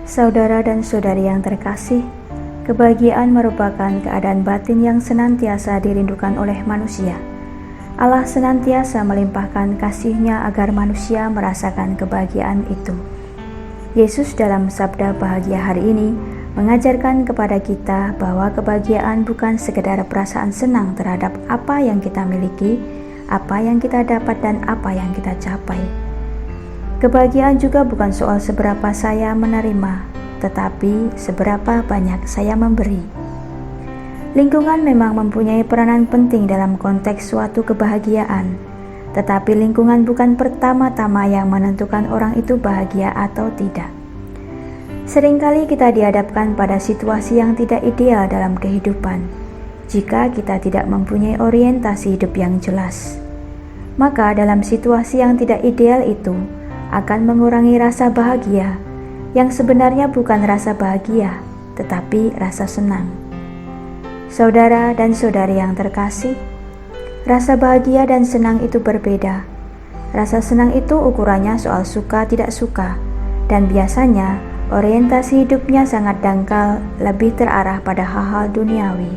Saudara dan saudari yang terkasih, kebahagiaan merupakan keadaan batin yang senantiasa dirindukan oleh manusia. Allah senantiasa melimpahkan kasih-Nya agar manusia merasakan kebahagiaan itu. Yesus dalam sabda bahagia hari ini mengajarkan kepada kita bahwa kebahagiaan bukan sekedar perasaan senang terhadap apa yang kita miliki, apa yang kita dapat dan apa yang kita capai. Kebahagiaan juga bukan soal seberapa saya menerima, tetapi seberapa banyak saya memberi. Lingkungan memang mempunyai peranan penting dalam konteks suatu kebahagiaan, tetapi lingkungan bukan pertama-tama yang menentukan orang itu bahagia atau tidak. Seringkali kita dihadapkan pada situasi yang tidak ideal dalam kehidupan, jika kita tidak mempunyai orientasi hidup yang jelas. Maka dalam situasi yang tidak ideal itu, akan mengurangi rasa bahagia, yang sebenarnya bukan rasa bahagia, tetapi rasa senang. Saudara dan saudari yang terkasih, rasa bahagia dan senang itu berbeda. Rasa senang itu ukurannya soal suka tidak suka, dan biasanya orientasi hidupnya sangat dangkal, lebih terarah pada hal-hal duniawi.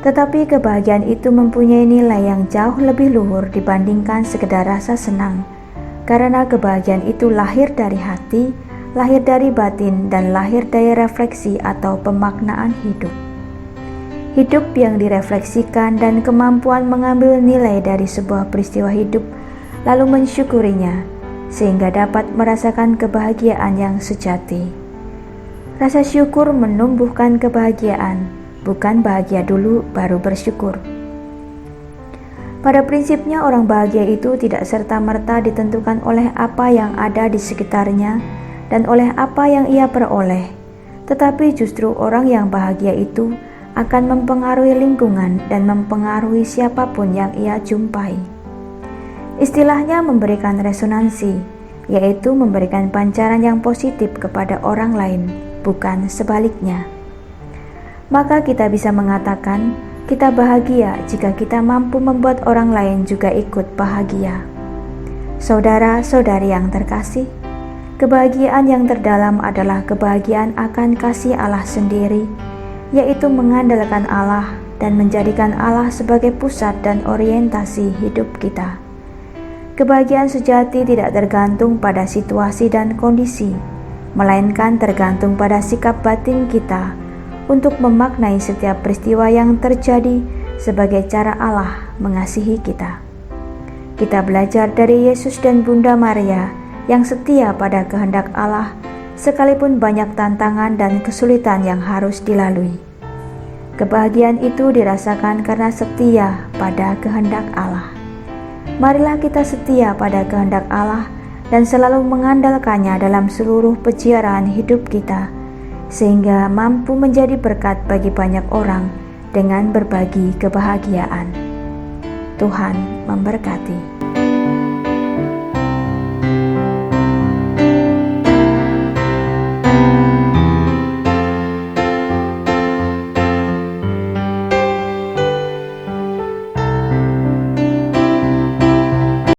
Tetapi kebahagiaan itu mempunyai nilai yang jauh lebih luhur dibandingkan sekedar rasa senang, karena kebahagiaan itu lahir dari hati, lahir dari batin, dan lahir dari refleksi atau pemaknaan hidup. Hidup yang direfleksikan dan kemampuan mengambil nilai dari sebuah peristiwa hidup, lalu mensyukurinya, sehingga dapat merasakan kebahagiaan yang sejati. Rasa syukur menumbuhkan kebahagiaan, bukan bahagia dulu baru bersyukur. Pada prinsipnya orang bahagia itu tidak serta-merta ditentukan oleh apa yang ada di sekitarnya dan oleh apa yang ia peroleh, tetapi justru orang yang bahagia itu akan mempengaruhi lingkungan dan mempengaruhi siapapun yang ia jumpai. Istilahnya memberikan resonansi, yaitu memberikan pancaran yang positif kepada orang lain, bukan sebaliknya. Maka kita bisa mengatakan, kita bahagia jika kita mampu membuat orang lain juga ikut bahagia. Saudara-saudari yang terkasih, kebahagiaan yang terdalam adalah kebahagiaan akan kasih Allah sendiri, yaitu mengandalkan Allah dan menjadikan Allah sebagai pusat dan orientasi hidup kita. Kebahagiaan sejati tidak tergantung pada situasi dan kondisi, melainkan tergantung pada sikap batin kita untuk memaknai setiap peristiwa yang terjadi sebagai cara Allah mengasihi kita. Kita belajar dari Yesus dan Bunda Maria yang setia pada kehendak Allah, sekalipun banyak tantangan dan kesulitan yang harus dilalui. Kebahagiaan itu dirasakan karena setia pada kehendak Allah. Marilah kita setia pada kehendak Allah dan selalu mengandalkannya dalam seluruh peziarahan hidup kita, sehingga mampu menjadi berkat bagi banyak orang dengan berbagi kebahagiaan. Tuhan memberkati.